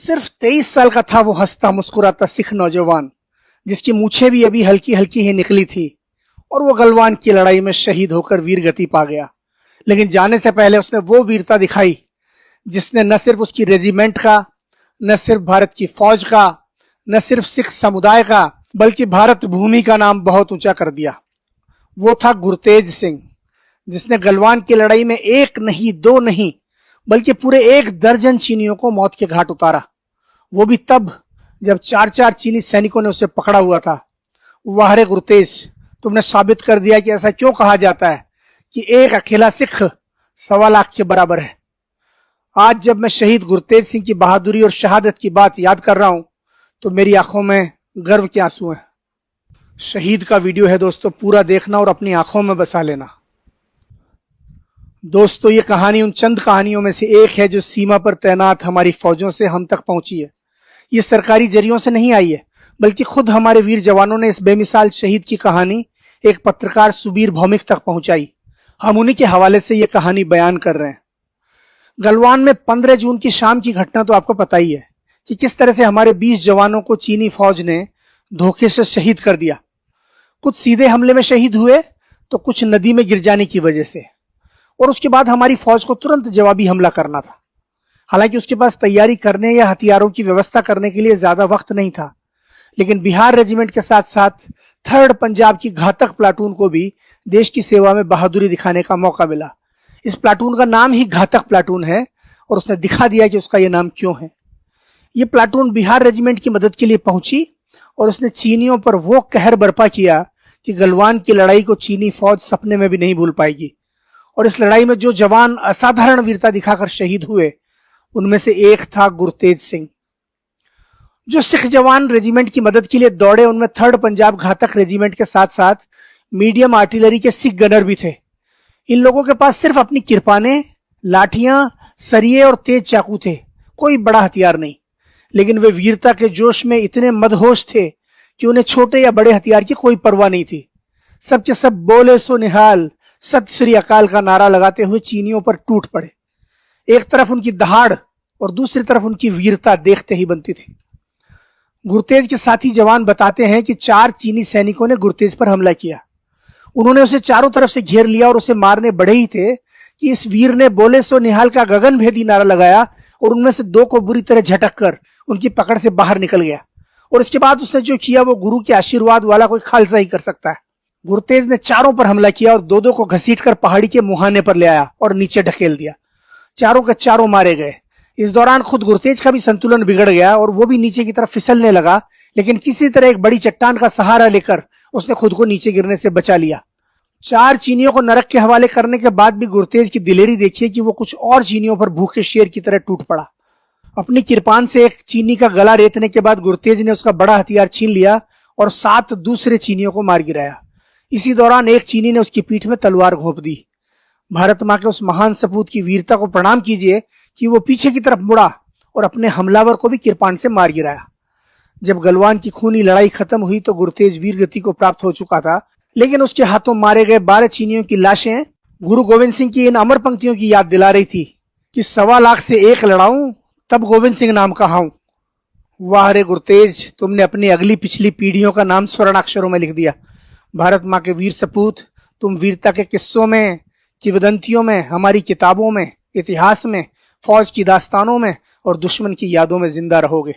सिर्फ 23 साल का था वो हंसता मुस्कुराता सिख नौजवान, जिसकी मूछें भी अभी हल्की हल्की ही निकली थी, और वो गलवान की लड़ाई में शहीद होकर वीर गति पा गया। लेकिन जाने से पहले उसने वो वीरता दिखाई जिसने न सिर्फ उसकी रेजिमेंट का, न सिर्फ भारत की फौज का, न सिर्फ सिख समुदाय का, बल्कि भारत भूमि का नाम बहुत ऊंचा कर दिया। वो था गुरतेज सिंह, जिसने गलवान की लड़ाई में एक नहीं दो नहीं बल्कि पूरे 1 दर्जन चीनियों को मौत के घाट उतारा। वो भी तब जब 4-4 चीनी सैनिकों ने उसे पकड़ा हुआ था। वाह रे गुरतेज, तुमने साबित कर दिया कि ऐसा क्यों कहा जाता है कि एक अकेला सिख 1.25 लाख के बराबर है। आज जब मैं शहीद गुरतेज सिंह की बहादुरी और शहादत की बात याद कर रहा हूं तो मेरी आंखों में गर्व के आंसू हैं। शहीद का वीडियो है दोस्तों, पूरा देखना और अपनी आंखों में बसा लेना। दोस्तों, ये कहानी उन चंद कहानियों में से एक है जो सीमा पर तैनात हमारी फौजों से हम तक पहुंची है। ये सरकारी जरियों से नहीं आई है, बल्कि खुद हमारे वीर जवानों ने इस बेमिसाल शहीद की कहानी एक पत्रकार सुबीर भौमिक तक पहुंचाई। हम उन्हीं के हवाले से ये कहानी बयान कर रहे हैं। गलवान में 15 जून की शाम की घटना तो आपको पता ही है कि किस तरह से हमारे 20 जवानों को चीनी फौज ने धोखे से शहीद कर दिया। कुछ सीधे हमले में शहीद हुए तो कुछ नदी में गिर जाने की वजह से, और उसके बाद हमारी फौज को तुरंत जवाबी हमला करना था। हालांकि उसके पास तैयारी करने या हथियारों की व्यवस्था करने के लिए ज्यादा वक्त नहीं था, लेकिन बिहार रेजिमेंट के साथ साथ 3rd पंजाब की घातक प्लाटून को भी देश की सेवा में बहादुरी दिखाने का मौका मिला। इस प्लाटून का नाम ही घातक प्लाटून है और उसने दिखा दिया कि उसका यह नाम क्यों है। यह प्लाटून बिहार रेजिमेंट की मदद के लिए पहुंची और उसने चीनियों पर वो कहर बर्पा किया कि गलवान की लड़ाई को चीनी फौज सपने में भी नहीं भूल पाएगी। और इस लड़ाई में जो जवान असाधारण वीरता दिखाकर शहीद हुए, उनमें से एक था गुरतेज सिंह। जो सिख जवान रेजिमेंट की मदद के लिए दौड़े, उनमें 3rd पंजाब घातक रेजिमेंट के साथ साथ मीडियम आर्टिलरी के सिख गनर भी थे। इन लोगों के पास सिर्फ अपनी किरपानें, लाठियां, सरिये और तेज चाकू थे, कोई बड़ा हथियार नहीं। लेकिन वे वीरता के जोश में इतने मदहोश थे कि उन्हें छोटे या बड़े हथियार की कोई परवाह नहीं थी। सब के सब बोले सो निहाल, सत श्री अकाल का नारा लगाते हुए चीनियों पर टूट पड़े। एक तरफ उनकी दहाड़ और दूसरी तरफ उनकी वीरता देखते ही बनती थी। गुरतेज के साथी जवान बताते हैं कि 4 चीनी सैनिकों ने गुरतेज पर हमला किया। उन्होंने उसे चारों तरफ से घेर लिया और उसे मारने बढ़े ही थे कि इस वीर ने बोले सो निहाल का गगन भेदी नारा लगाया और उनमें से 2 को बुरी तरह झटक कर उनकी पकड़ से बाहर निकल गया। और इसके बाद उसने जो किया वो गुरु के आशीर्वाद वाला कोई खालसा ही कर सकता है। गुरतेज ने चारों पर हमला किया और 2-2 को घसीटकर पहाड़ी के मुहाने पर ले आया और नीचे ढकेल दिया। चारों के चारों मारे गए। इस दौरान खुद गुरतेज का भी संतुलन बिगड़ गया और वो भी नीचे की तरफ फिसलने लगा, लेकिन किसी तरह एक बड़ी चट्टान का सहारा लेकर उसने खुद को नीचे गिरने से बचा लिया। 4 चीनियों को नरक के हवाले करने के बाद भी गुरतेज की दिलेरी देखिए कि वो कुछ और चीनियों पर भूखे शेर की तरह टूट पड़ा। अपनी किरपान से एक चीनी का गला रेतने के बाद गुरतेज ने उसका बड़ा हथियार छीन लिया और 7 दूसरे चीनियों को मार गिराया। इसी दौरान एक चीनी ने उसकी पीठ में तलवार घोंप दी। भारत मां के उस महान सपूत की वीरता को प्रणाम कीजिए कि वो पीछे की तरफ मुड़ा और अपने हमलावर को भी किरपान से मार गिराया। जब गलवान की खूनी लड़ाई खत्म हुई तो गुरतेज वीर गति को प्राप्त हो चुका था, लेकिन उसके हाथों मारे गए 12 चीनियों की लाशें गुरु गोविंद सिंह की इन अमर पंक्तियों की याद दिला रही थी कि 1.25 लाख से 1 लड़ाऊं तब गोविंद सिंह नाम कहाऊं। वाह रे गुरतेज, तुमने अपनी अगली पिछली पीढ़ियों का नाम स्वर्णाक्षरों में लिख दिया। भारत मां के वीर सपूत, तुम वीरता के किस्सों में, किंवदंतियों में, हमारी किताबों में, इतिहास में, फौज की दास्तानों में और दुश्मन की यादों में जिंदा रहोगे।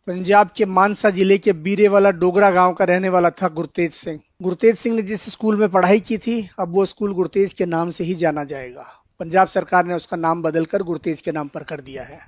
पंजाब के मानसा जिले के बीरेवाला डोगरा गांव का रहने वाला था गुरतेज सिंह। गुरतेज सिंह ने जिस स्कूल में पढ़ाई की थी, अब वो स्कूल गुरतेज के नाम से ही जाना जाएगा। पंजाब सरकार ने उसका नाम बदलकर गुरतेज के नाम पर कर दिया है।